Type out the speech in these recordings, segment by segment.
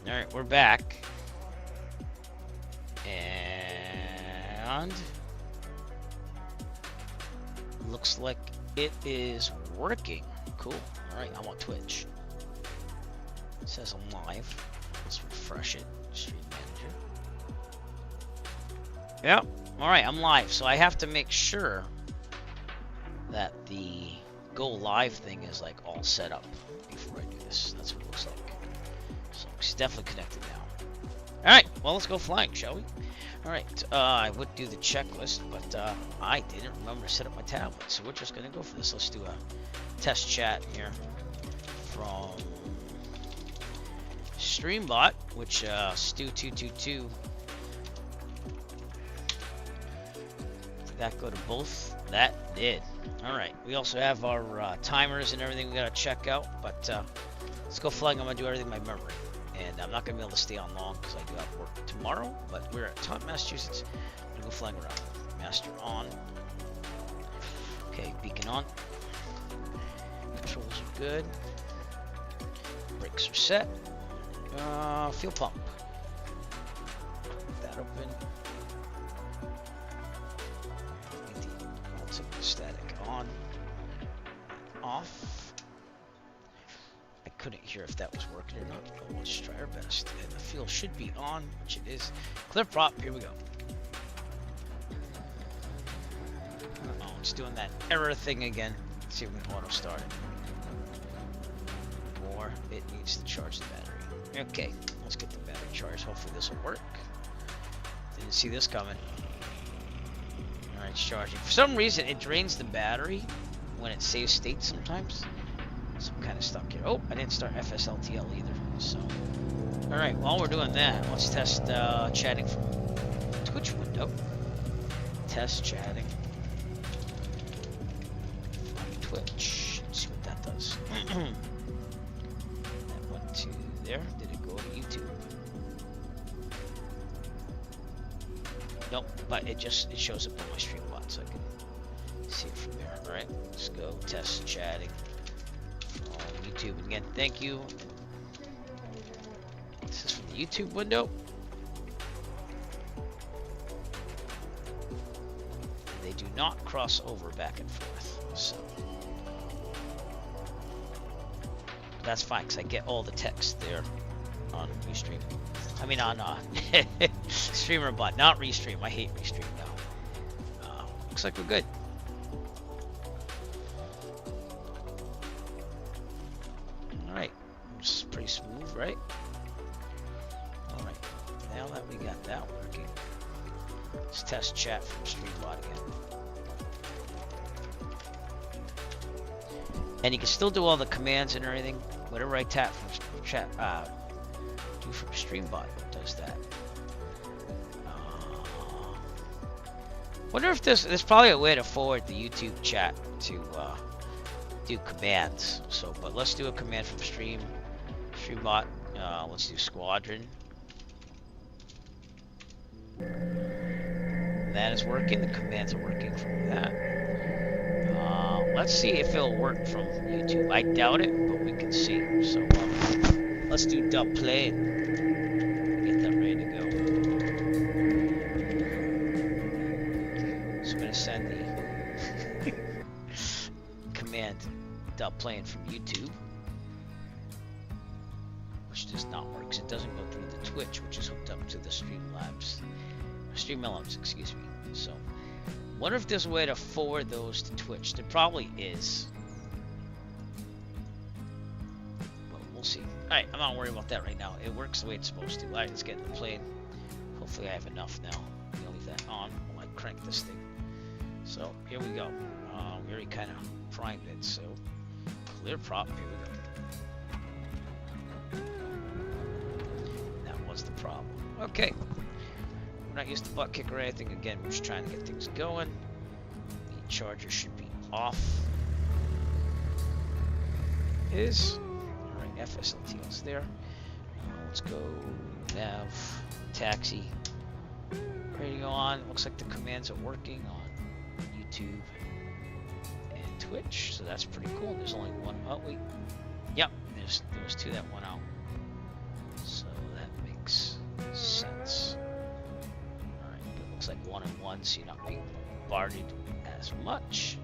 Alright, we're back. And looks like it is working. Cool. Alright, I'm on Twitch. It says I'm live. Let's refresh it. Stream manager. Yep. Alright, I'm live. So I have to make sure that the go live thing is like all set up before I do this. That's what it looks like. So it's definitely connected now. Alright, well, let's go flying, shall we? Alright, I would do the checklist, but I didn't remember to set up my tablet, so we're just going to go for this. Let's do a test chat here from StreamBot, which Stu222. Did that go to both? That did. Alright, we also have our timers and everything we got to check out, but let's go flying. I'm going to do everything by memory. And I'm not going to be able to stay on long because I do have work tomorrow. But we're at Taunton, Massachusetts. I'm going to go flying around. Master on. Okay, beacon on. Controls are good. Brakes are set. Fuel pump. Get that open. Static on. Off. I couldn't hear if that was working or not, but let's try our best. And the fuel should be on, which it is. Clear prop, here we go. Uh-oh, it's doing that error thing again. Let's see if we can auto start it. Or it needs to charge the battery. Okay, let's get the battery charged. Hopefully this will work. Didn't see this coming. Alright, it's charging. For some reason, it drains the battery when it saves state sometimes. So I'm kind of stuck here. Oh, I didn't start FSLTL either. So, all right. While we're doing that, let's test chatting from Twitch window. Test chatting from Twitch. Let's see what that does. That went to there. Did it go to YouTube? Nope. But it shows up on my stream bot, so I can see it from there. All right. Let's go test chatting. YouTube again, thank you. This is from the YouTube window. They do not cross over back and forth, so that's fine because I get all the text there on Restream. I mean on Streamer Bot, not Restream. I hate Restream now. Looks like we're good. Smooth, right? Alright, now that we got that working, let's test chat from StreamBot again. And you can still do all the commands and everything. Whatever I tap from chat, do from StreamBot, it does that. Wonder if there's probably a way to forward the YouTube chat to do commands. So, but let's do a command from StreamBot, let's do squadron. That is working. The commands are working from that. Let's see if it'll work from YouTube. I doubt it, but we can see. So let's do dub play. Get that ready to go. So I'm gonna send the command dub playing from YouTube. Does not work because it doesn't go through the Twitch, which is hooked up to the Streamlabs, excuse me. So, wonder if there's a way to forward those to Twitch. There probably is, but we'll see. All right, I'm not worried about that right now. It works the way it's supposed to. All right, let's get in the plane. Hopefully, I have enough now. I'm gonna leave that on while I crank this thing. So here we go. We already kind of primed it. So clear prop. Here we go. The problem. Okay, we're not used to butt kick or anything. Again, we're just trying to get things going. The charger should be off. Is all right. FSLT is there. Let's go nav taxi. Ready to go on. Looks like the commands are working on YouTube and Twitch, so that's pretty cool. There's only one. Oh wait, yep. There was two that went out. So that one-on-one, so you're not being bombarded as much.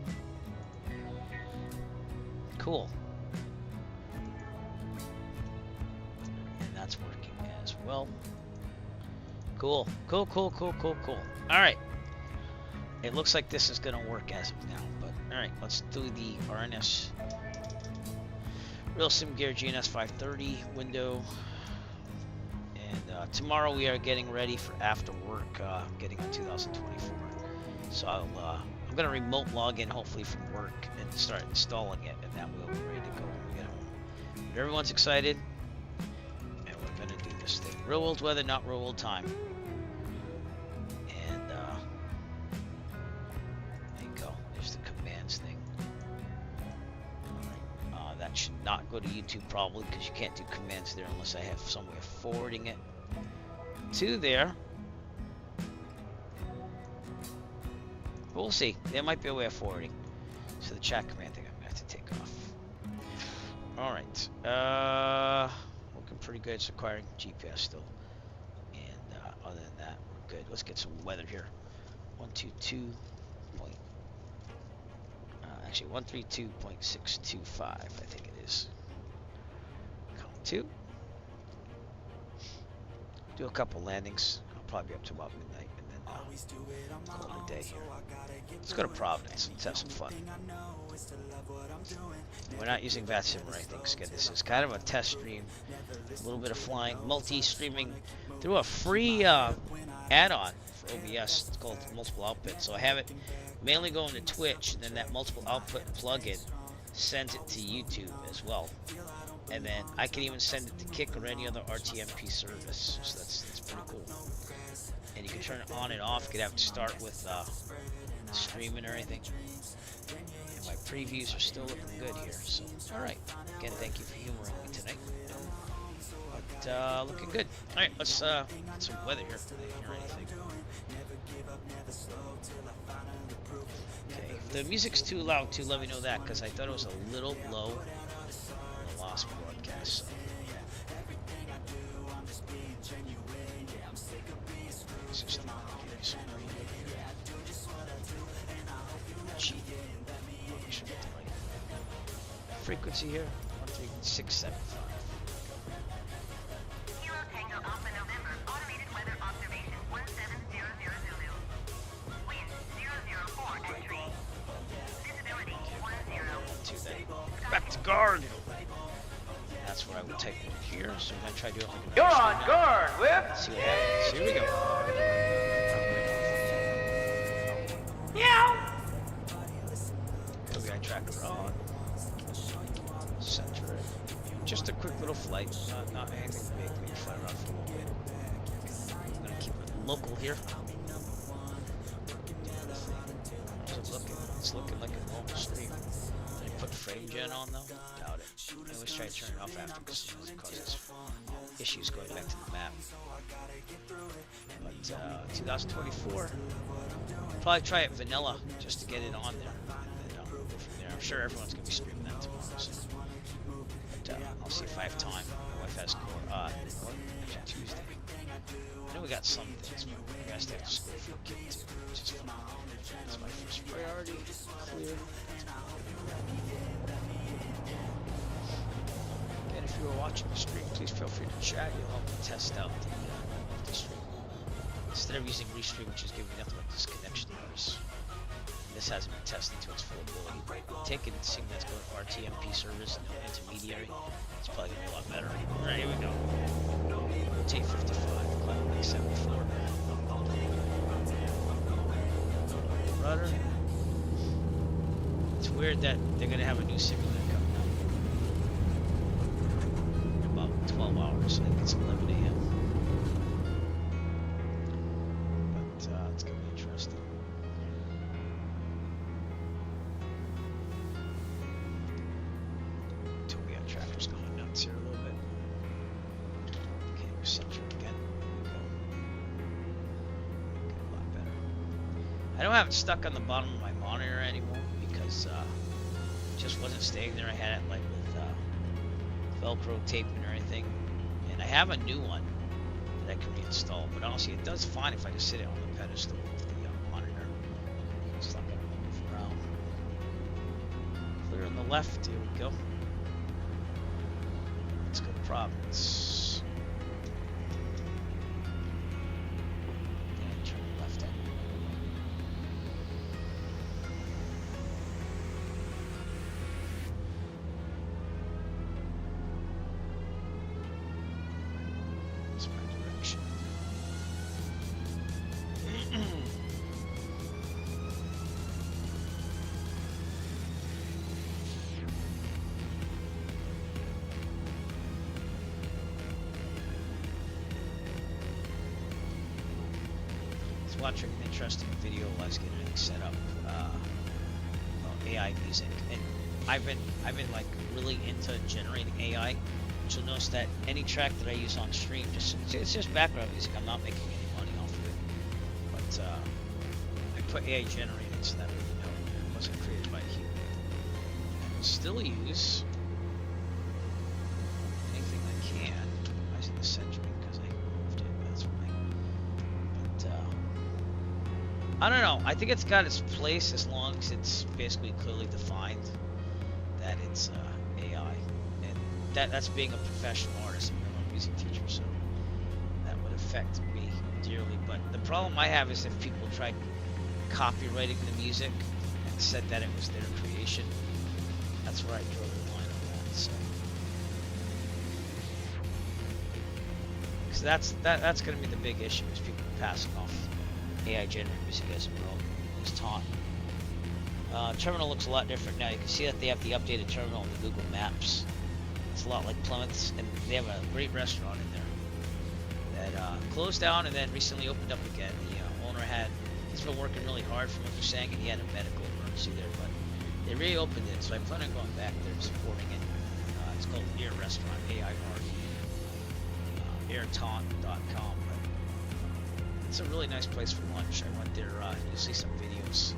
Cool. And that's working as well. Cool. Cool. Alright. It looks like this is going to work as of now, but alright, let's do the RNS Real Sim Gear GNS 530 window. And tomorrow we are getting ready for after work, getting in 2024. So I'm going to remote log in hopefully from work and start installing it, and then we'll be ready to go when we get home. But everyone's excited, and we're going to do this thing. Real world weather, not real world time. And there you go. There's the commands thing. Alright, that should not go to YouTube probably, because you can't do commands there unless I have some way of forwarding it to there. But we'll see. There might be a way of forwarding. So the chat command thing I'm going to have to take off. Alright. Looking pretty good. It's acquiring GPS still. And other than that, we're good. Let's get some weather here. 122. Actually, 132.625, I think it is. Count 2. Do a couple landings. I'll probably be up to about midnight, and then call it a day here. Let's go to Providence. Let's have some fun. We're not using VATSIM or anything. Again, this is kind of a test stream. A little bit of flying, multi-streaming through a free add-on for OBS. It's called Multiple Output. So I have it mainly going to Twitch, and then that Multiple Output plugin sends it to YouTube as well. And then I can even send it to Kick or any other RTMP service. So that's pretty cool. And you can turn it on and off. You can have it start with streaming or anything. And my previews are still looking good here. So, alright. Again, thank you for humoring me tonight. But looking good. Alright, let's get some weather here. I didn't hear anything. Okay, if the music's too loud, too, let me know that, because I thought it was a little low in the last broadcast. So, frequency here, 13675. Kilo Tango Alpha November, automated weather observation 1700 Zulu. Wind 004 entry. Visibility 10. Back to guard. That's what I would type in here. So I'm gonna try to do it like a You're on guard, Whip. See what happens. Here we go. Meow. KBKL tracker on. Center it. Just a quick little flight, not anything big. We can fly around for a little bit. I'm gonna keep it local here. How's it looking? It's looking like a normal stream. Did I put frame gen on though? Doubt it. I always try to turn it off after because it causes issues going back to the map. But 2024, probably try it vanilla just to get it on there. And then from there, I'm sure everyone's gonna be streaming that tomorrow. So. I'll see if I have time. My wife has actually Tuesday. I know we got some things, but we gotta stay after school for a kid too, which is fun. That's my first priority. Clear. Again, if you were watching the stream, please feel free to chat. You'll help me test out the stream. Instead of using Restream, which is giving me nothing but disconnection errors. This hasn't been tested to its full ability, but taking seeing that's going to RTMP service, no intermediary, it's probably going to be a lot better. Alright, here we go. Rotate 55, climb like 74. Rudder. It's weird that they're going to have a new simulator coming out in about 12 hours. I think it's 11 a.m. But it's going to be interesting. Tractor's going nuts here a little bit. Okay, we're center again. There we go. Okay, a lot better. I don't have it stuck on the bottom of my monitor anymore because it just wasn't staying there. I had it like with Velcro tape and everything. And I have a new one that I can reinstall. But honestly, it does fine if I just sit it on the pedestal with the left. Here we go. Let's go to Providence. And turn left anyway. That's my direction. Watching an interesting video while I was getting everything set up about AI music, and I've been like really into generating AI. But you'll notice that any track that I use on stream, it's just background music. I'm not making any money off of it, but I put AI generated so that way you know it wasn't created by a human. I will still use anything I can. I was in the century because I moved it. That's fine. I don't know. I think it's got its place as long as it's basically clearly defined that it's AI, and that's being a professional artist and a music teacher, so that would affect me dearly. But the problem I have is if people tried copyrighting the music and said that it was their creation, that's where I draw the line on that. So that's going to be the big issue, is people passing off AI generated music as well as Taunton. Terminal looks a lot different now. You can see that they have the updated terminal in the Google Maps. It's a lot like Plymouth's, and they have a great restaurant in there that closed down and then recently opened up again. The owner he's been working really hard from what they're saying, and he had a medical emergency there, but they reopened it, so I plan on going back there and supporting it. It's called Air Restaurant, AIR, airtaunton.com. It's a really nice place for lunch. I went there, you'll see some videos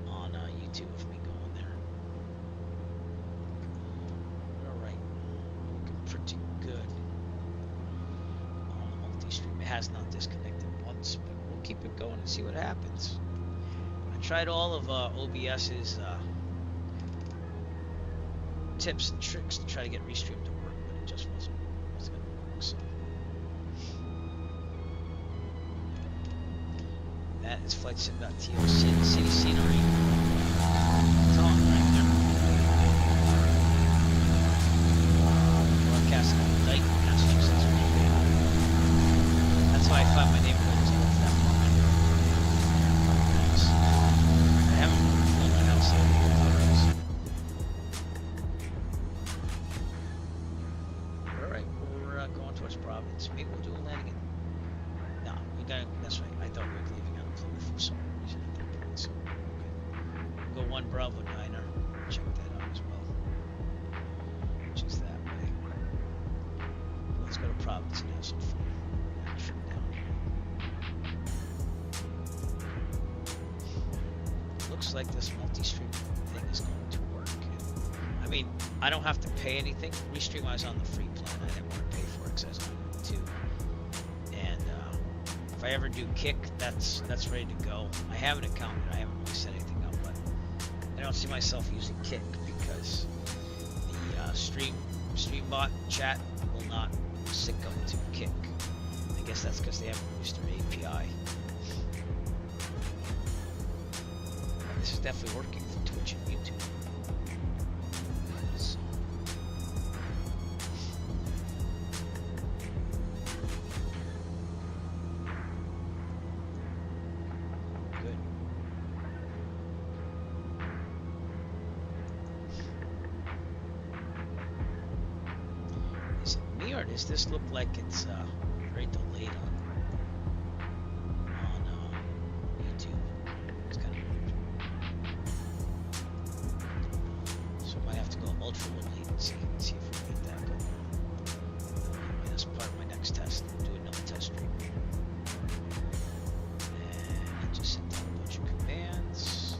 on YouTube of me going there. Alright, looking pretty good on the multi-stream. It has not disconnected once, but we'll keep it going and see what happens. I tried all of OBS's tips and tricks to try to get Restream to work, but it just wasn't going to work, so. That is flightsim.toc, city scenery. Taunton right there. Broadcasting on Dayton, Massachusetts. That's how I find my neighborhood, is with that one. I haven't built my house yet. Alright, we're going towards Providence. Maybe we'll do a landing in. No, we got. That's right. I thought we were leaving out of Plymouth for some reason at that point. So, okay. Go 1 Bravo 9er. Check that out as well. Which is that way. Let's go to Providence and have some fun. Trip down. Looks like this multi-stream thing is going to work. I mean, I don't have to pay anything. Restream, I was on the free plan. I didn't want to pay for it because I was on it too. And if I ever do Kick, that's ready to go. I have an account and I haven't really set anything up, but I don't see myself using Kick because the Streambot chat will not sync up to Kick. I guess that's because they haven't used their API. This is definitely working for Twitch and YouTube. So. Good. Is it me or does this look like it's very delayed on YouTube? It's kind of weird. So I might have to go ultra low latency and see if we can get that going. Anyway, that's part of my next test. I'll do another test stream. And I just sent down a bunch of commands.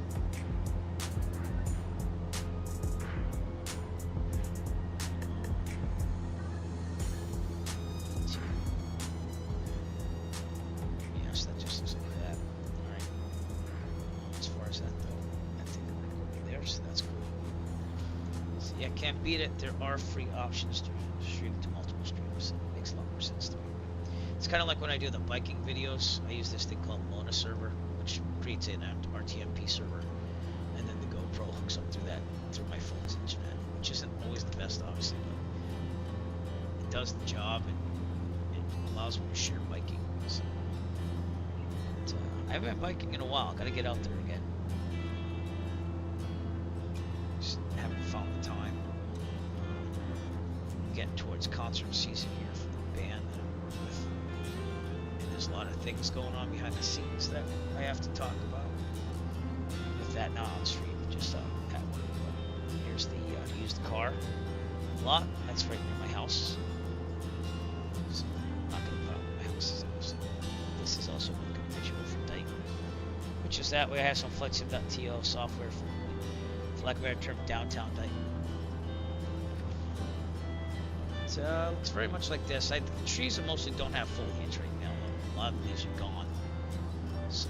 Yes, that just looks like that. Alright. As far as that though, I think I'm gonna go over there, so that's cool. Yeah, can't beat it. There are free options to stream to multiple streams. It makes a lot more sense to me. It's kind of like when I do the biking videos. I use this thing called Mulistream, which creates an RTMP server, and then the GoPro hooks up through my phone's internet, which isn't always the best, obviously, but it does the job and it allows me to share biking. So, I haven't been biking in a while. Got to get out there again. Just haven't found the time. Getting towards concert season here for the band that I work with. And there's a lot of things going on behind the scenes that I have to talk about. With that not on stream, just at work. But here's the used car lot. That's right near my house. So I'm not going to put up where my house is. So this is also a good visual from Dayton. Which is that way I have some FlightSim.to software for lack of a better term, downtown Dayton. It looks very much like this. The trees mostly don't have foliage right now. A lot of the leaves are gone. So,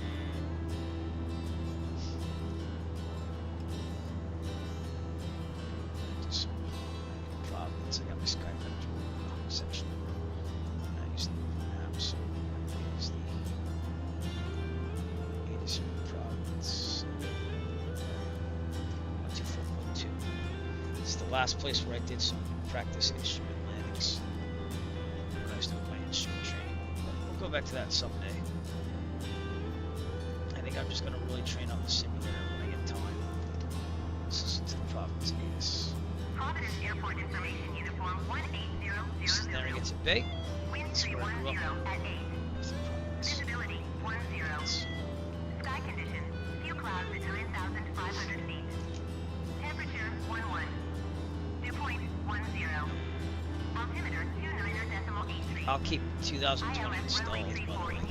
just Providence. I got my Sky picture essentially. I use the maps. I use the Aviation Providence. 124.2. It's the last place where I did some practice instrument landings when I was doing my instrument training. But we'll go back to that someday. I think I'm just going to really train on the simulator when I get time. This is to the Providence Avis. Providence Airport Information Uniform 18000. This is Narragansett Bay. Wind 310 at 8. Visibility 10. Sky condition, few clouds at 9,500 feet. Temperature 11. Dew point 10. Altimeter 29.83. I'll keep 2020 installed, by the way.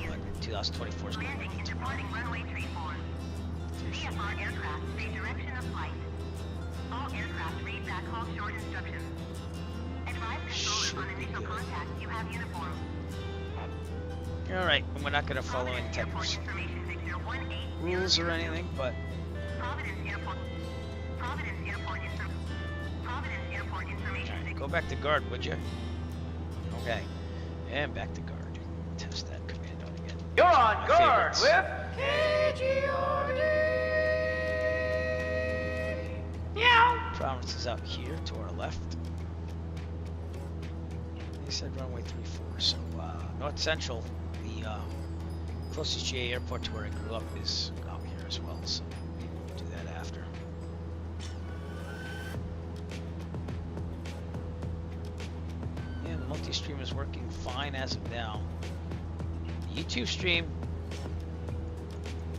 Like 2024 is going Landing to and departing runway 34. VFR aircraft say direction of flight. All aircraft read backhaul short instructions. Advise controller on initial contact. You have uniform. Alright, we're not going to follow any type of Airport information fixture 180. rules or anything, but Providence Airport. Providence Airport information alright, fixture. go back to guard, would you? Okay, and back to guard. Test that command on again. You're on My guard favorites. with KGRD. Meow. Providence is out here to our left. They said runway 34, so North Central, the closest GA airport to where I grew up, is out here as well, so we'll do that after. Yeah, the multi-stream is working fine as of now. The YouTube stream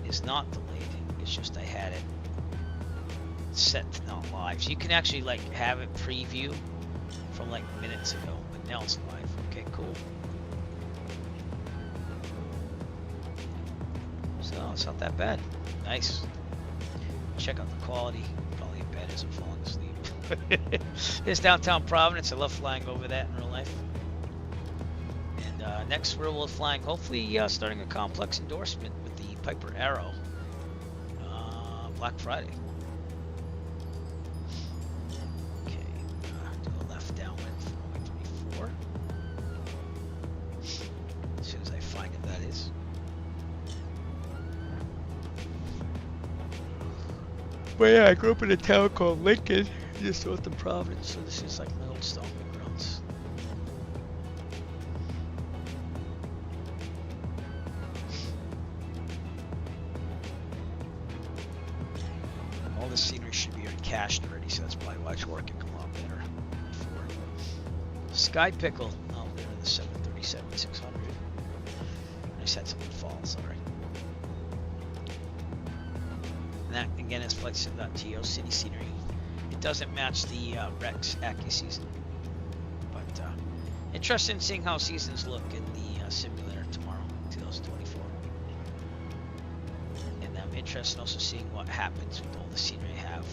is not delayed, it's just I had it set to not live. So you can actually like have it preview from like minutes ago, but now it's live. Okay, cool. So it's not that bad. Nice. Check out the quality. Probably in bed as I'm falling asleep. It's downtown Providence. I love flying over that in real life. And next we're flying, hopefully starting a complex endorsement with the Piper Arrow Black Friday. Okay, do a left downwind for runway 24. As soon as I find it, that is. But yeah, I grew up in a town called Lincoln, just north of Providence, so this is like my old stomping grounds. All the scenery should be cached already, so that's probably why it's working a lot better. Sky Pickle out there in the 737-600. I just had something fall, sorry. And that again is FlightSim.to city scenery. It doesn't match the Rex Accu season, but interested in seeing how seasons look in the simulator tomorrow, 2024. And I'm interested in also seeing what happens with all the scenery I have.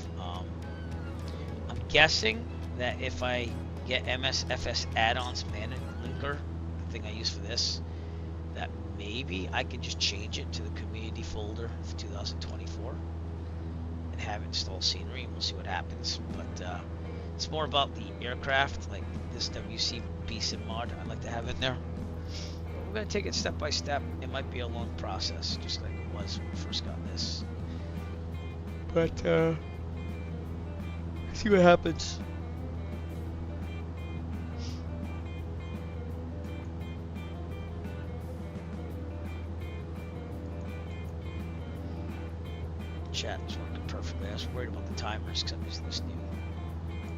I'm guessing that if I get MSFS add-ons managed linker, the thing I use for this, that maybe I can just change it to the community folder for 2024 and have it install scenery, and we'll see what happens. But It's more about the aircraft, like this WC VATSIM mod I'd like to have in there. But we're going to take it step by step. It might be a long process, just like it was when we first got this. But, see what happens. Chat is working perfectly. I was worried about the timers because I'm using this new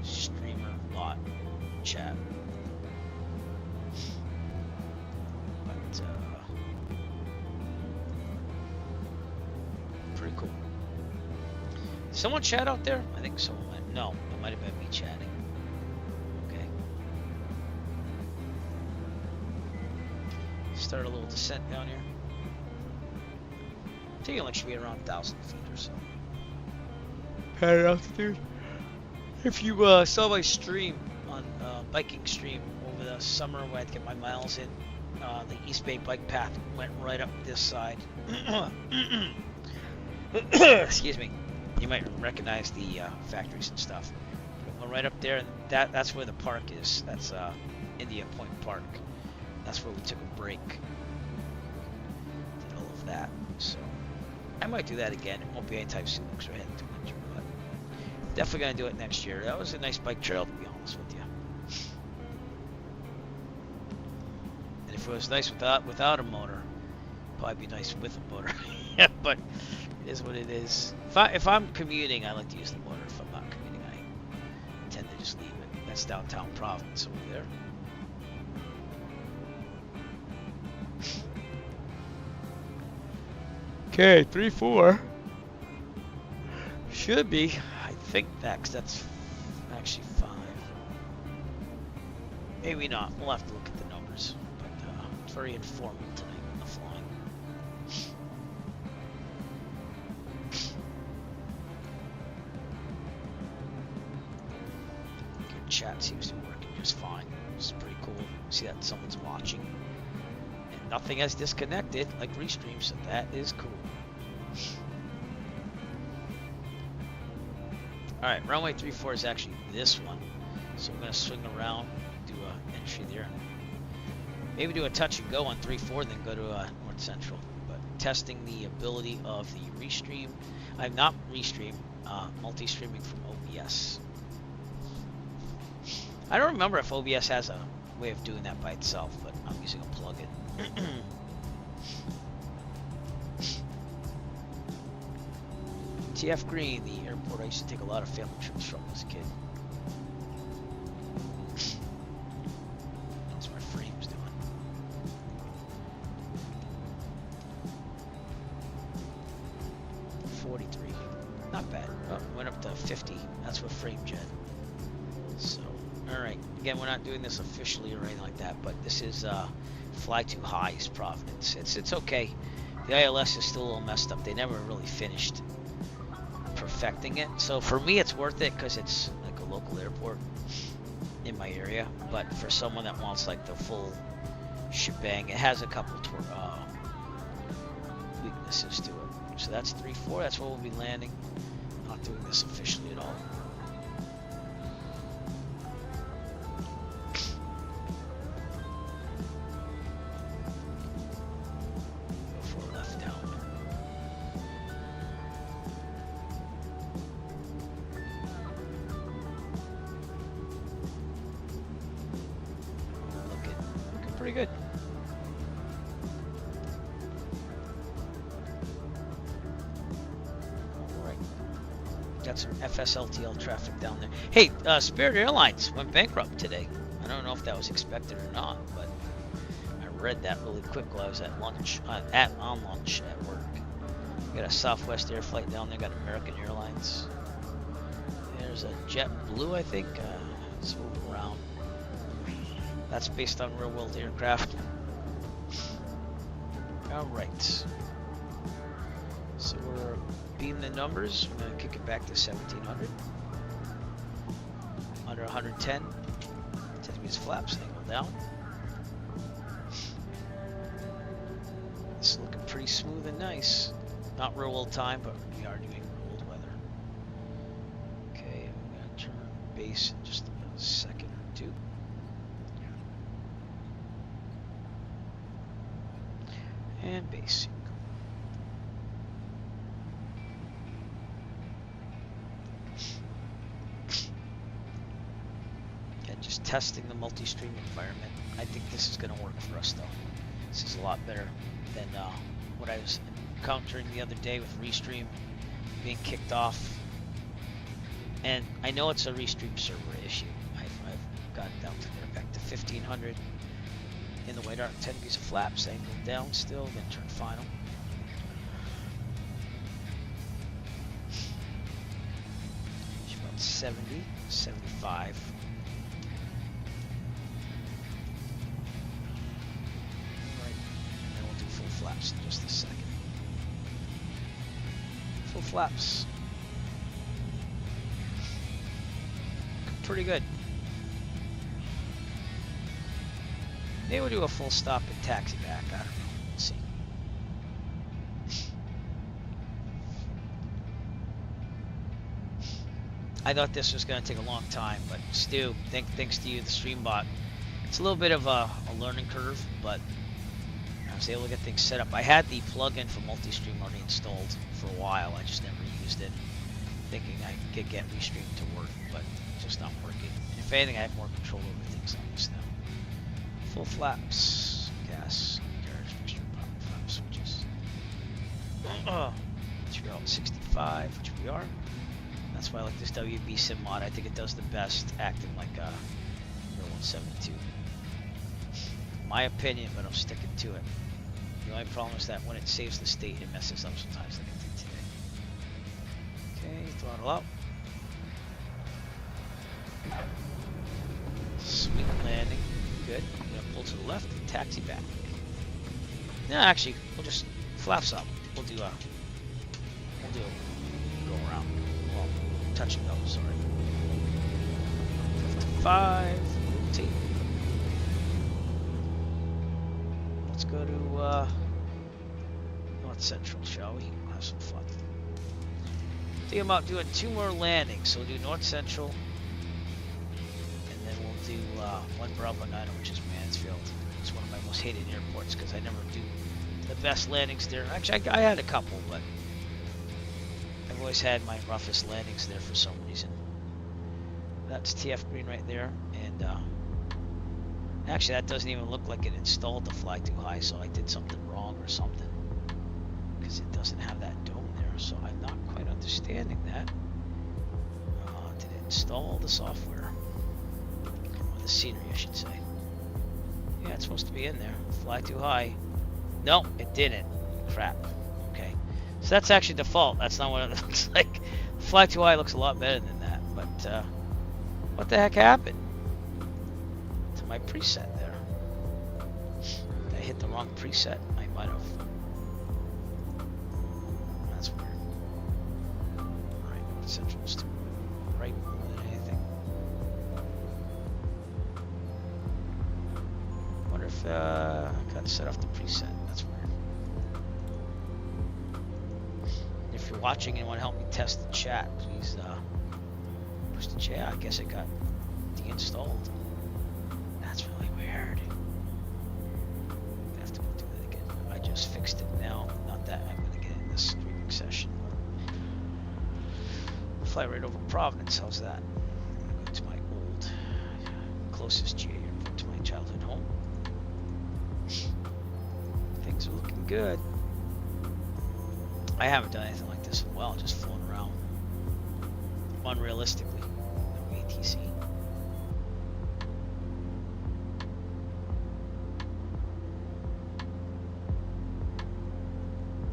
streamer bot chat. But pretty cool. Someone chat out there? I think someone might. No, it might have been me chatting. Okay. Start a little descent down here. I think it should be around 1,000 feet or so. Higher altitude. If you saw my stream on biking stream over the summer where I'd get my miles in, the East Bay bike path went right up this side. Excuse me. You might recognize the factories and stuff. It went right up there, and that's where the park is. That's India Point Park. That's where we took a break. Did all of that. So I might do that again. It won't be anytime soon because we're heading to winter, but definitely gonna do it next year. That was a nice bike trail, to be honest with you. And if it was nice without a motor, probably be nice with a motor. Yeah, but it is what it is. If I'm commuting, I like to use the motor. If I'm not commuting, I tend to just leave it. That's downtown Providence over there. Okay, 3-4. Should be. I think that's actually 5. Maybe not. We'll have to look at the numbers. But it's very informative tonight on the flying. Good chat seems to be working just fine. It's pretty cool. See that someone's watching. And nothing has disconnected like Restream, so that is cool. Alright, runway 34 is actually this one. So we're going to swing around, do an entry there. Maybe do a touch and go on 34, then go to North Central. But testing the ability of the Restream. I'm not Restream, multi-streaming from OBS. I don't remember if OBS has a way of doing that by itself, but I'm using a plugin. TF Green, the airport I used to take a lot of family trips from as a kid. That's what Frame's doing. $43. Not bad. Oh, went up to 50. That's what Frame jet. So, alright. Again, we're not doing this officially or anything like that, but this is Fly Too High's Providence. It's okay. The ILS is still a little messed up. They never really finished perfecting it. So for me, it's worth it because it's like a local airport in my area. But for someone that wants like the full shebang, it has a couple weaknesses to it. So that's 3-4. That's where we'll be landing. Not doing this officially at all. Good. Alright. Got some FSLTL traffic down there. Hey, Spirit Airlines went bankrupt today. I don't know if that was expected or not, but I read that really quick while I was at lunch, on lunch at work. Got a Southwest Air flight down there, got American Airlines. There's a JetBlue, I think. It's moving around. That's based on real world aircraft. Alright. So we're beating the numbers. We're going to kick it back to 1700. Under 110. Tells me its flaps angle down. This is looking pretty smooth and nice. Not real world time, but we are doing real world weather. Okay, I'm going to turn base in just a second or two. And basic. And just testing the multi-stream environment. I think this is going to work for us though. This is a lot better than what I was encountering the other day with Restream being kicked off. And I know it's a Restream server issue. I've got it down to there, back to 1500 in the white arc, 10 degrees of flaps, angle down still, then turn final. It's about 70, 75. Right, and then we'll do full flaps in just a second. Full flaps. Pretty good. Maybe we'll do a full stop and taxi back. I don't know. We'll see. I thought this was going to take a long time, but Stu, thanks to you, the stream bot, it's a little bit of a learning curve, but I was able to get things set up. I had the plugin for Mulistream already installed for a while. I just never used it, thinking I could get Restream to work, but just not working. If anything, I have more control over things on this now. Full flaps, gas, carriage, mixture, pop, flap switches. Which we're at 65, which we are. That's why I like this WB-SIM mod. I think it does the best, acting like a 172. My opinion, but I'm sticking to it. The only problem is that when it saves the state, it messes up sometimes, like it did today. Okay, throttle up. Sweet landing, good. I'm gonna pull to the left and taxi back. No, actually, we'll just flaps up. We'll do a go around. Well, touch and go. Sorry. 55. T. Let's go to North Central, shall we? We'll have some fun. Think about doing 2 more landings. So we'll do North Central. Do 1 Bravo 9, which is Mansfield. It's one of my most hated airports because I never do the best landings there. Actually, I had a couple, but I've always had my roughest landings there for some reason. That's TF Green right there, and actually that doesn't even look like it installed the fly too high, so I did something wrong or something because it doesn't have that dome there, so I'm not quite understanding that. Did it install the software? The scenery, I should say. Yeah, it's supposed to be in there. Fly too high. No, it didn't. Crap. Okay. So that's actually default. That's not what it looks like. Fly too high looks a lot better than that. But what the heck happened to my preset there? Did I hit the wrong preset? I might have. That's weird. Alright, North Central's to right more than anything. If I gotta set off the preset, that's weird. If you're watching and want to help me test the chat, please push the chat. I guess it got deinstalled. That's really weird. I have to go do that again. I just fixed it now. Not that I'm gonna get in this streaming session. Fly right over Providence. How's that? I'm gonna go to my old closest GA airport to my childhood home. Things are looking good. I haven't done anything like this in a while, just flown around unrealistically. No ATC.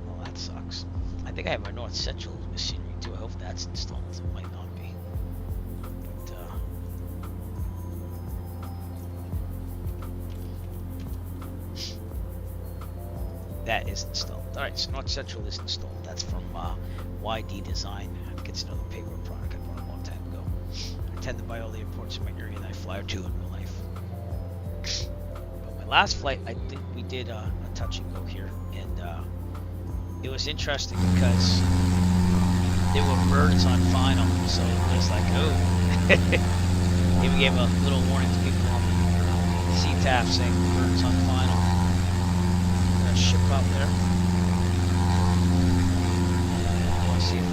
Well, that sucks. I think I have my North Central machinery too. I hope that's installed. It might not be. But, that is installed. Alright, so North Central is installed. That's from YD Design. I think it's another paper product I bought a long time ago. I tend to buy all the airports in my area that I fly to in real life. But my last flight, I think we did a touch and go here. And it was interesting because there were birds on final. So it was like, oh. Even gave a little warning to people on CTAF saying birds on final. Gonna ship out there. Let's see if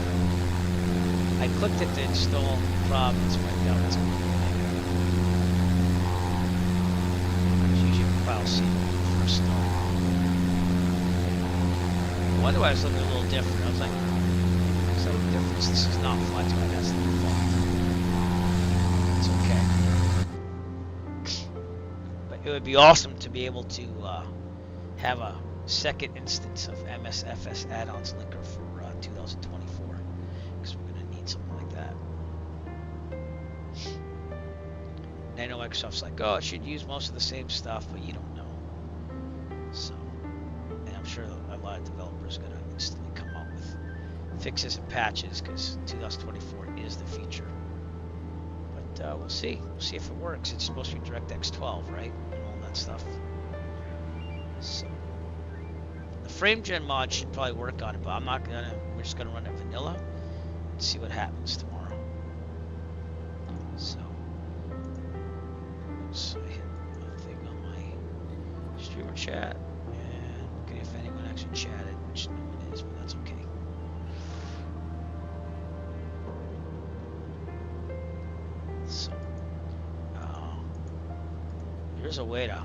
I clicked it to install Providence, but no, it's usually file C first start. I wonder why it's looking a little different. I was like, what's that difference? This is not flex, but that's the default. It's okay. But it would be awesome to be able to have a second instance of MSFS add-ons linker for 2024, because we're going to need something like that. And I know Microsoft's like, oh, it should use most of the same stuff, but you don't know. So, and I'm sure a lot of developers are going to instantly come up with fixes and patches, because 2024 is the future. But we'll see. We'll see if it works. It's supposed to be DirectX 12, right? And all that stuff. So the FrameGen mod should probably work on it, but I'm not gonna. We're just gonna run it vanilla and see what happens tomorrow. So I hit a thing on my streamer chat and look at if anyone actually chatted, which no one is, but that's okay. So here's a way to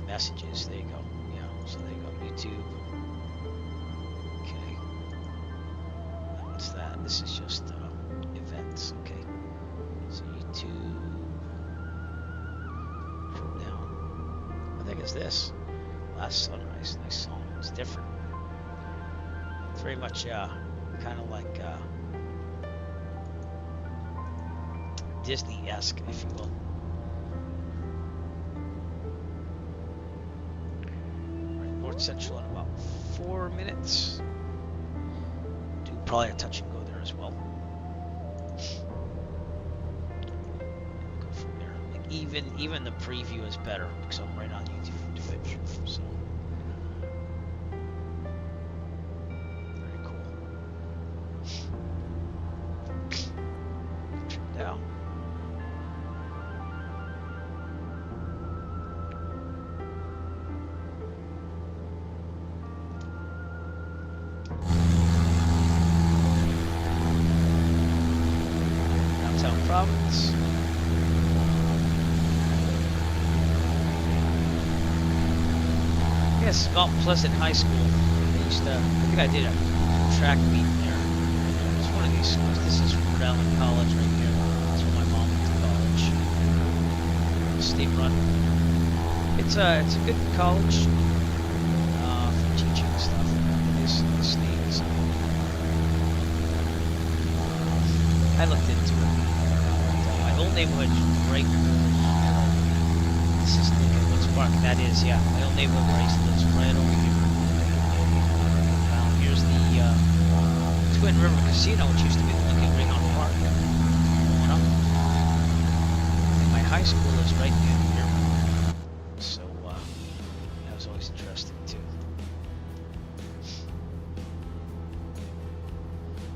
messages. There you go. Yeah, so there you go. YouTube. Okay. What's that? This is just events. Okay. So YouTube. Now, I think it's this. Last Sunrise. Nice song. It's different. It's very much kind of like Disney-esque, if you will. Central in about 4 minutes. Do probably a touch and go there as well. Go from there. Like even the preview is better because I'm right on YouTube and Twitch. So very cool. Trim down. Province. Yes, Mount Pleasant High School. I think I did a track meet there. It's one of these schools. This is Rhode Island College right here. That's where my mom went to college. State run. It's a good college for teaching and stuff. This state is. I looked into it. My old neighborhood right. This is Woods Park. That is, yeah. My old neighborhood where I used to live is right over here. Here's the Twin River Casino, which used to be the Lincoln Greyhound Park. Going up. And my high school is right near here. So that was always interesting too.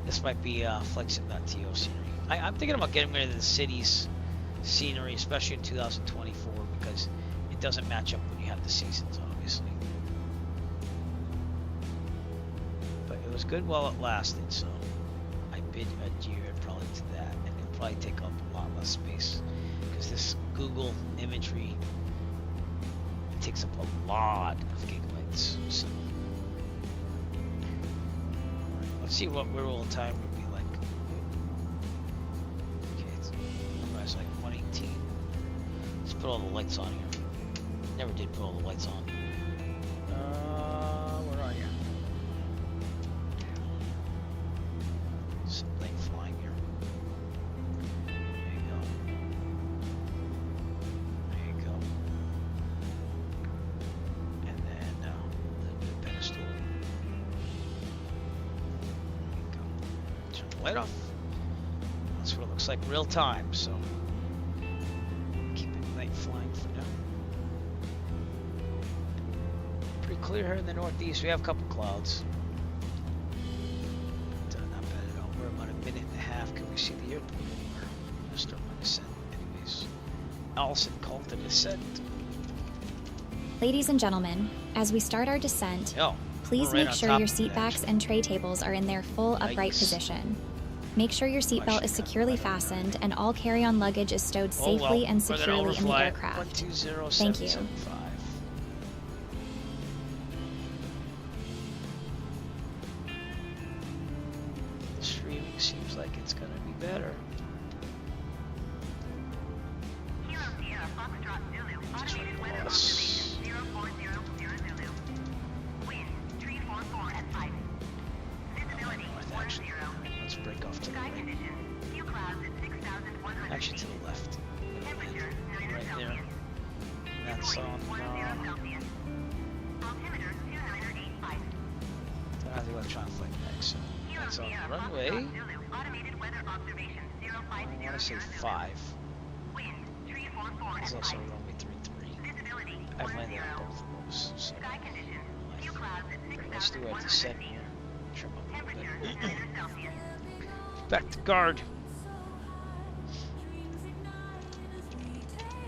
This might be Flexit.to scenery. I'm thinking about getting rid of the city's scenery, especially in 2024, because it doesn't match up when you have the seasons, obviously. But it was good while it lasted, so I bid adieu probably to that, and it'll probably take up a lot less space, because this Google imagery takes up a lot of gigabytes. So let's see what real time would be like. Like 118. Let's put all the lights on here. Never did put all the lights on. Where are you? Something flying here. There you go. There you go. And then the pedestal. There you go. Turn the light off. That's what it looks like real time. So. Flying for now. Pretty clear here in the northeast. We have a couple clouds. half. Can we see the airport anywhere? I'm gonna start my descent anyways. Allison called an ascent. Ladies and gentlemen, as we start our descent, Oh, please we're right make on sure top your of it, seat backs actually. and tray tables are in their full upright Nice. position. Make sure your seatbelt is securely fastened and all carry-on luggage is stowed safely Oh, well, and we're gonna securely in the overfly it. aircraft. 120, Thank you. 775. The streaming seems like it's gonna be better. Kilo Sierra Foxtrot Zulu, Just automated weather cross. observation 0400 Zulu. Wind 344 at 5. Visibility North, 10. actually. Let's break off to the Sky right. conditions, few clouds at 6,100 Actually, to feet. the left. Temperature 9 Right there. Celsius. That's on. 10 Celsius. Altimeter 2985. Don't have the electronic flight back, so Kilo that's on Sierra the runway. Foxtrot Zulu, automated weather observation I want to say 0500 Zulu. 5. Wind 344 It's at also 5. runway 33. Visibility I've 10. landed on both of those, so Sky conditions, few clouds at let's do a 6,100 descent feet. here. Trim up a Temperature little 9 bit. Celsius. Back to guard.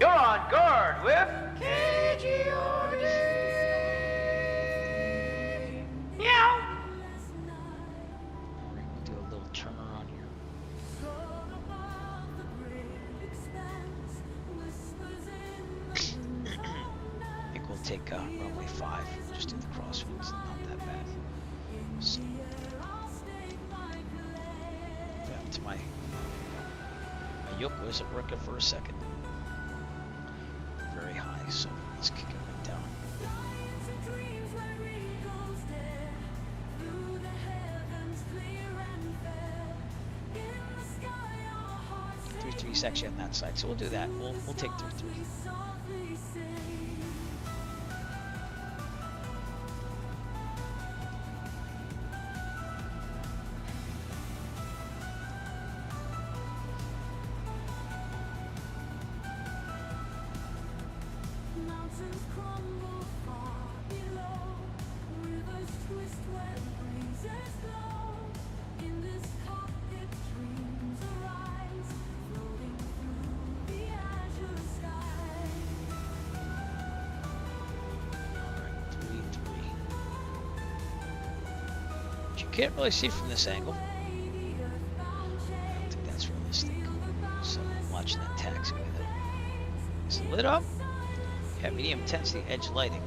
You're on guard with KGOD. Meow. We're gonna do a little turn around here. I think we'll take runway 5. Just do the crosswinds. Not that bad. So, yeah, to my yoke wasn't working for a second. Very high, so let's kick it right down. 3-3 is actually on that side, so we'll do that. We'll take 3-3. Can't really see from this angle. I don't think that's realistic. So I'm watching that taxiway though. Is it lit up? Yeah, medium intensity edge lighting.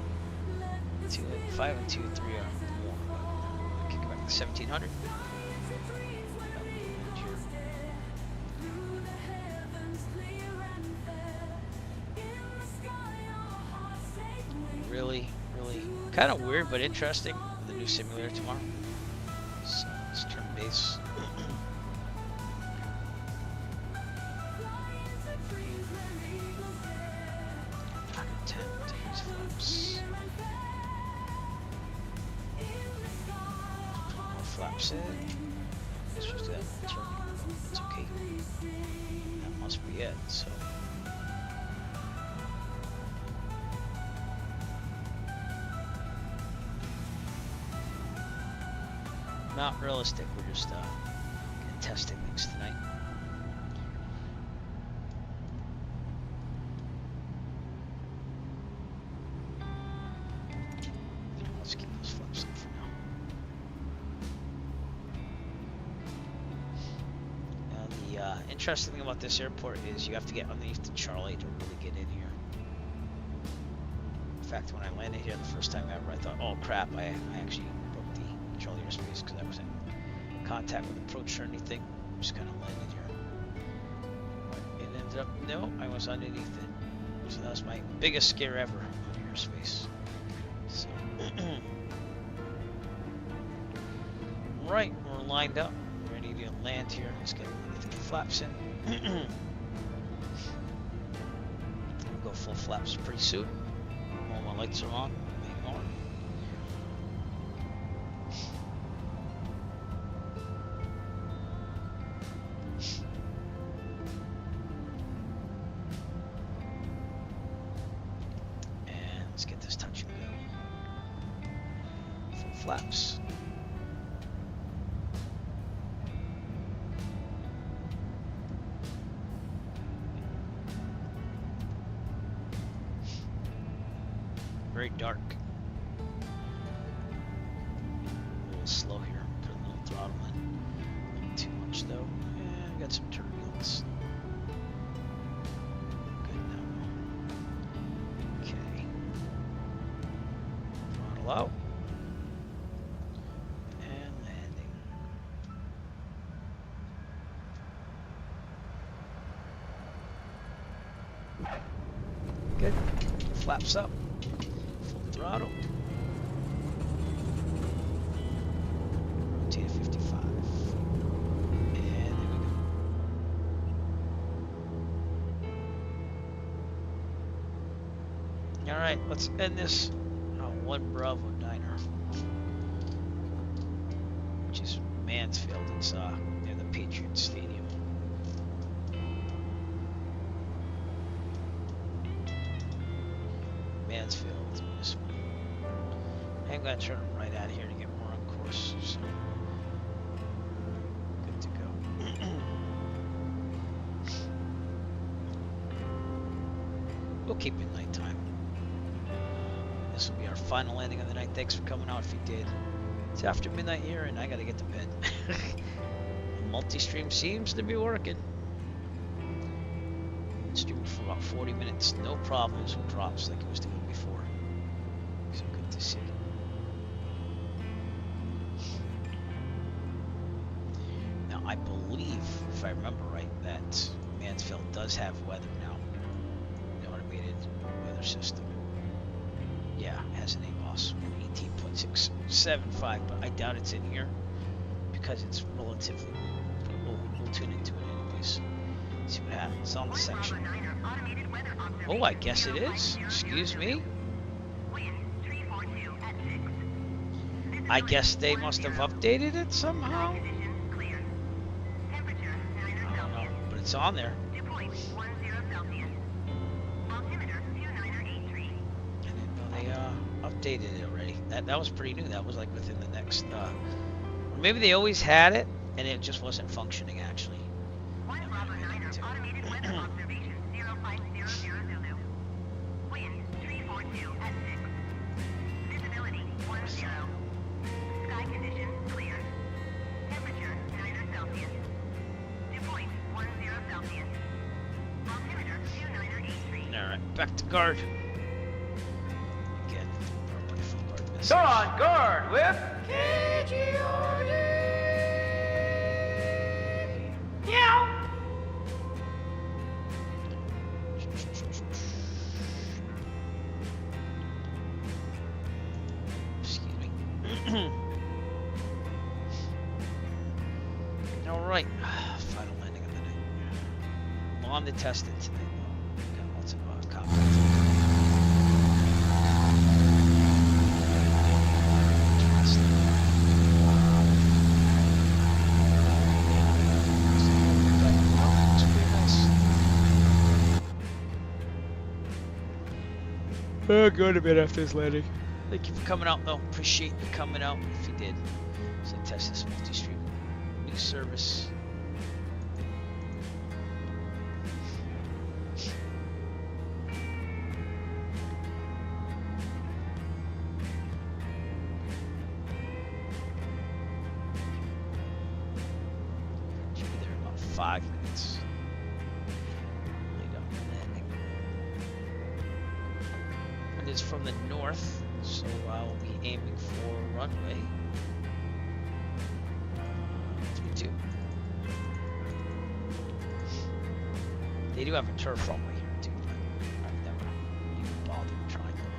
5 and 2, 3 are warm. Kick it back to 1700. Really kind of weird but interesting. The new simulator tomorrow. So let's turn base. More flaps in. Let's just do that. Turn. It's okay. That must be it. So. Not realistic. We're just testing things tonight. Let's keep those flaps up for now. Now the interesting thing about this airport is you have to get underneath the Charlie to really get in here. In fact, when I landed here the first time ever, I thought, oh crap, I actually broke the Charlie airspace because I was in contact with approach or anything. Just kind of landed here. But it ended up, no, I was underneath it. So that was my biggest scare ever on airspace. So, right, we're lined up, ready to land here. Let's get the flaps in. We'll go full flaps pretty soon. All my lights are on. They are. And let's get this touch and go. Full flaps. Very dark. A little slow here. Put a little throttle in. Not too much though. And got some turbulence. Good now. Okay. Throttle out. And landing. Good. Flaps up. Full throttle. Rotate 55. And there we go. Alright, let's end this on 1 Bravo Niner. Which is Mansfield. It's near the Patriots Stadium. Mansfield. I'm going to turn them right out of here to get more on course. So, good to go. We'll keep it nighttime. This will be our final landing of the night. Thanks for coming out if you did. It's after midnight here and I got to get to bed. Multi-stream seems to be working. Streaming for about 40 minutes, no problems with drops like it was doing before. So good to see. Now I believe, if I remember right, that Mansfield does have weather now. The automated weather system. Yeah, it has an ABOS 18.675, but I doubt it's in here because it's relatively new. We'll tune into it anyways. See what happens. It's on the section. Oh, I guess it is. Excuse me. I guess they must have updated it somehow. I don't know, but it's on there. I didn't know they updated it already. That was pretty new. That was like within the next. Or maybe they always had it and it just wasn't functioning actually. Automated weather observation 0500 Zulu. Wind 342 at 6. Visibility 10. Sky condition clear. Temperature 9 Celsius. Dew point 10 Celsius. Altimeter 2983. Alright, back to guard. Again, our wonderful guard message. Go on guard with KGOD. Meow. Excuse me. Alright, final landing of the night. I'm on the test it tonight though. Got lots of confidence. Go to bed after this landing. Thank you for coming out though. Appreciate you coming out if you did. So test this multi-stream new service. Should be there in about 5 minutes. Is from the north, so I'll be aiming for runway 32. They do have a turf runway here too, but I've never even bothered trying to land.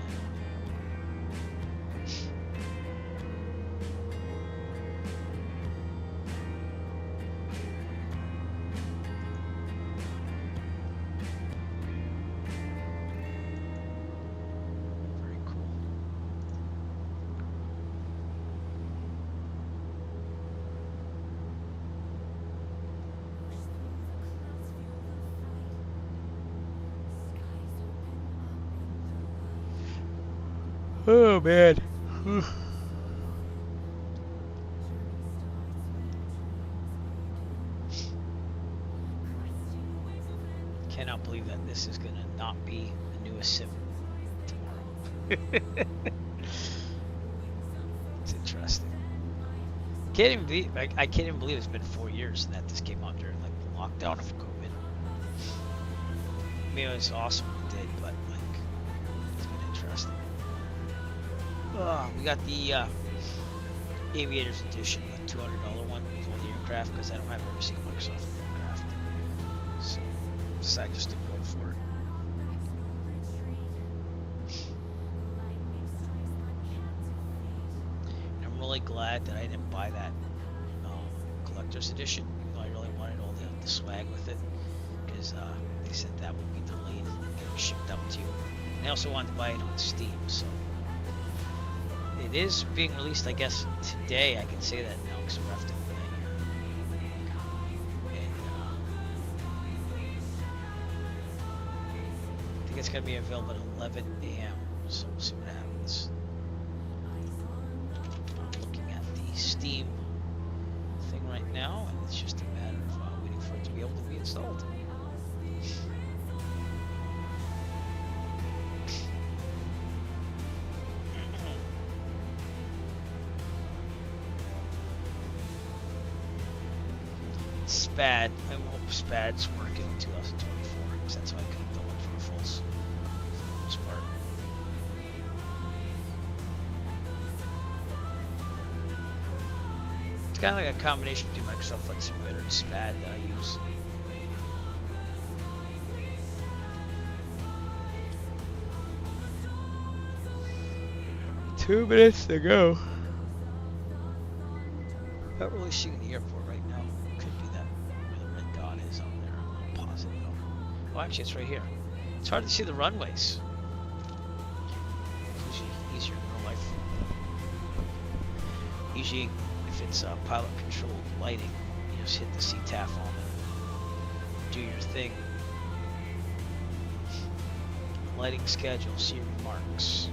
Oh man. Cannot believe that this is gonna not be the newest sim tomorrow. It's interesting. Can't even believe, I can't even believe it's been 4 years and that this came out during like the lockdown of COVID. I mean, it was awesome when it did, but like, it's been interesting. We got the Aviators Edition, the $200 one with all the aircraft, because I don't have every single Microsoft aircraft. So, I decided just to go for it. And I'm really glad that I didn't buy that collector's edition, even though I really wanted all the swag with it, because they said that would be delayed and getting shipped out to you. And I also wanted to buy it on Steam, so it is being released, I guess, today. I can say that now because we're after midnight here. And I think it's going to be available at 11 a.m. So we'll see what happens. I'm looking at the Steam thing right now, and it's just a matter of waiting for it to be able to be installed. SPAD. I hope SPAD's working in 2024, because that's how I could have done it for the most part. It's kind of like a combination between Microsoft Flight Simulator and SPAD that I use. 2 minutes to go. Not really seeing the airport right now. Could be that where the red dot is on there. I'm not positive though. Oh, actually, it's right here. It's hard to see the runways. It's usually easier in real life. Usually, if it's pilot controlled lighting, you just hit the CTAF on it, do your thing. Lighting schedule, see remarks.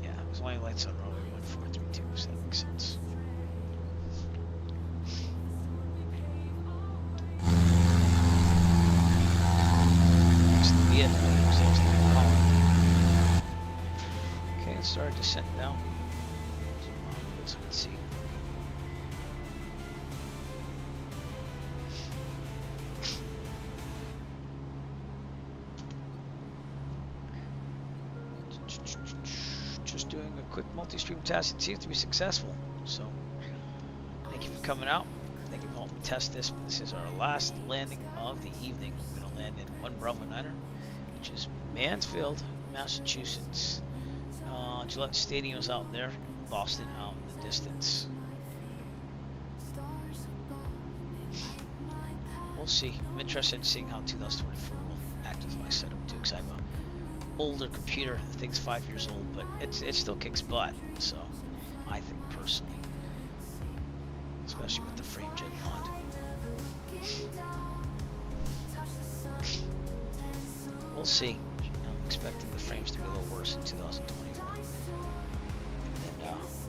Yeah, there's only lights on runway 1432, so that makes sense. Next to the okay, let's start descent down. So let's see. Just doing a quick multi-stream test. It seems to be successful. So, thank you for coming out. Thank you for helping test this. This is our last landing of the evening. We're going to land in 1 Bravo 9er, which is Mansfield, Massachusetts. Gillette Stadium's out there. Boston out in the distance. We'll see. I'm interested in seeing how 2024 will act as my setup too, because I have an older computer. The thing's 5 years old, but it still kicks butt. So, I think personally, especially with the frame gen mod. We'll see. I'm expecting the frames to be a little worse in 2024.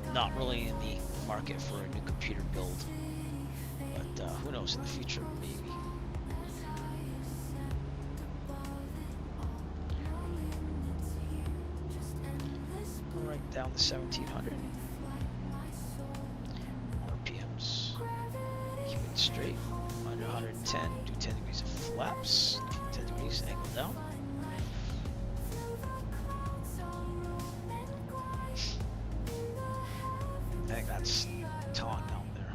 And not really in the market for a new computer build. But who knows, in the future, maybe. Right down to 1700. RPMs. Keep it straight. Under 110. Do 10 degrees of flaps. 10 degrees angle down. I think that's Taunton down there.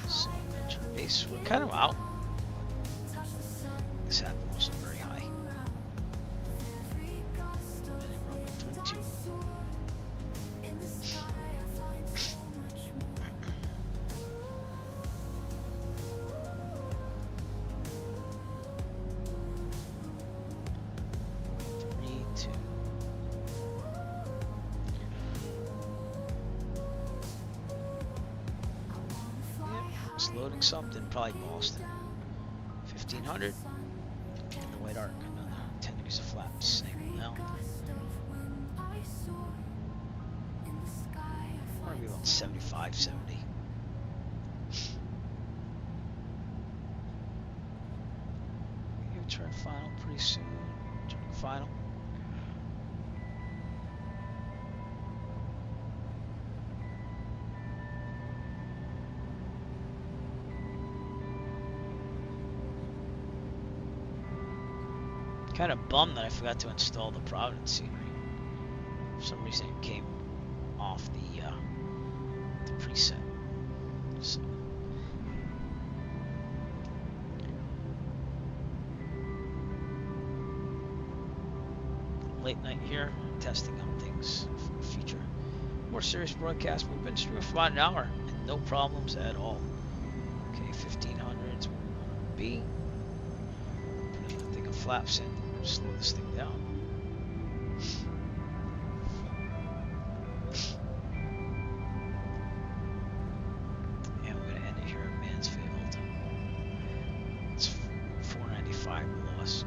So enter base. We're kind of out. This happened also very high. Loading something, probably Boston. 1500. And the white arc, another 10 degrees of flaps. Angle down. Maybe about 75, 70. Turn final pretty soon. Turn final. Kind of bummed that I forgot to install the Providence scenery. For some reason it came off the preset. So. Late night here, testing out things for the future. More serious broadcast. We've been streaming for about an hour and no problems at all. Okay, 1500 is where we want to be. Put another thing of flaps in. Slow this thing down. And we're going to end it here at Mansfield. It's 495 below us.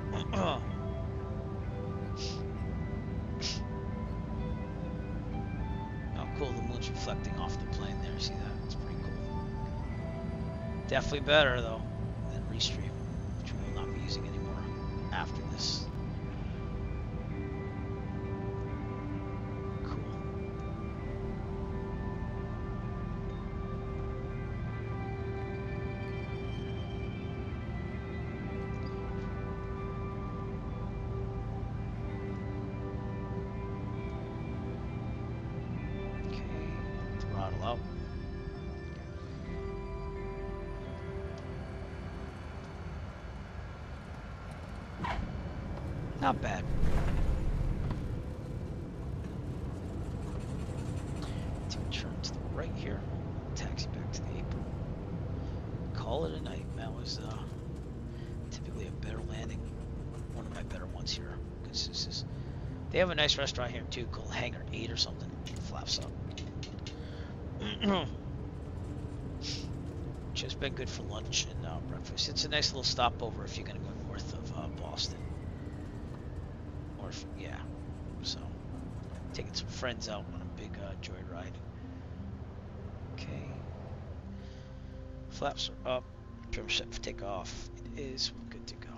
Oh, cool. The moon's reflecting off the plane there. See that? It's pretty cool. Definitely better, though, than Restream, which we will not be using anymore after this. Not bad. Turn to the right here. Taxi back to the apron. Call it a night. That was typically a better landing. One of my better ones here. Because this is, they have a nice restaurant here too called Hangar 8 or something. Flaps up. Which has been good for lunch and breakfast. It's a nice little stopover if you're going to go north of Boston. Yeah, so taking some friends out on a big joyride. Okay, flaps are up, trim set for takeoff. It is, we're good to go.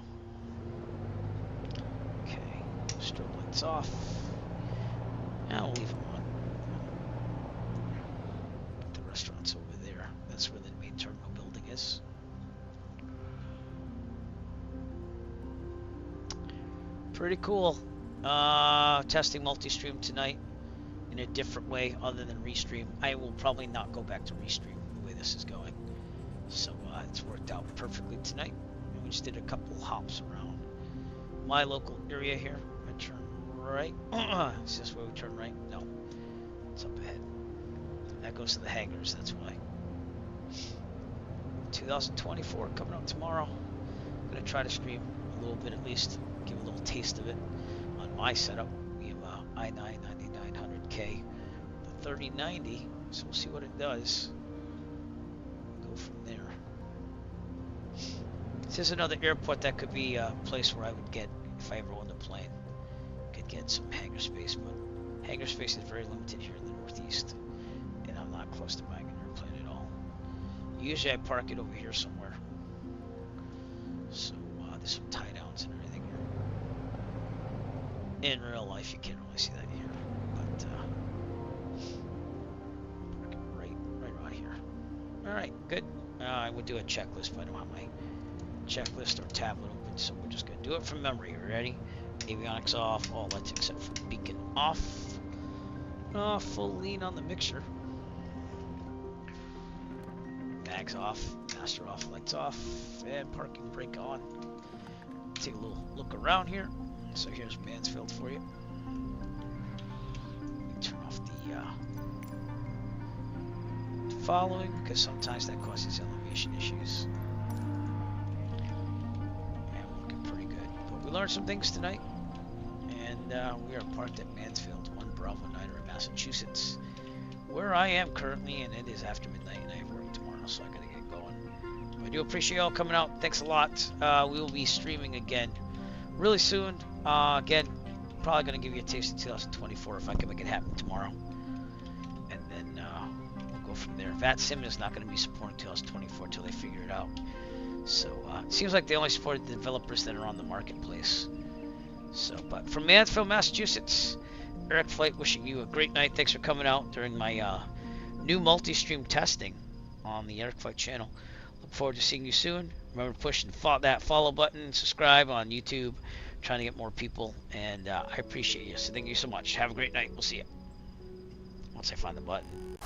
Okay, strobe lights off. Now we'll leave them on. The restaurant's over there. That's where the main terminal building is. Pretty cool. Testing Mulistream tonight in a different way other than Restream. I will probably not go back to Restream the way this is going. So it's worked out perfectly tonight. And we just did a couple hops around my local area here. I turn right. Is this where we turn right? No. It's up ahead. That goes to the hangars, that's why. 2024 coming up tomorrow. I'm going to try to stream a little bit at least. Give a little taste of it. On my setup, we have i9 9900K, the 3090, so we'll see what it does. Go from there. This is another airport that could be a place where I would get, if I ever owned a plane, could get some hangar space, but hangar space is very limited here in the Northeast, and I'm not close to buying an airplane at all. Usually I park it over here somewhere. So there's some tie downs and everything here. In real life, you can't really see that here, but right around here. All right, good. I would do a checklist, but I don't have my checklist or tablet open, so we're just gonna do it from memory. Ready? Avionics off, all lights except for beacon off. Full lean on the mixture. Mags off, master off, lights off, and parking brake on. Take a little look around here. So here's Mansfield for you. Turn off the following because sometimes that causes elevation issues. And we're looking pretty good. But we learned some things tonight. And we are parked at Mansfield, 1 Bravo Niner in Massachusetts, where I am currently, and it is after midnight, and I have work tomorrow, so I gotta get going. But I do appreciate y'all coming out. Thanks a lot. We will be streaming again really soon. Again, probably going to give you a taste of 2024 if I can make it happen tomorrow. And then we'll go from there. VATSIM is not going to be supporting 2024 until they figure it out. So it seems like they only supported the developers that are on the marketplace. So, but from Mansfield, Massachusetts, Eric Flight wishing you a great night. Thanks for coming out during my new multi-stream testing on the Eric Flight channel. Look forward to seeing you soon. Remember to push that follow button, subscribe on YouTube. Trying to get more people, and I appreciate you. So thank you so much. Have a great night. We'll see you once I find the button.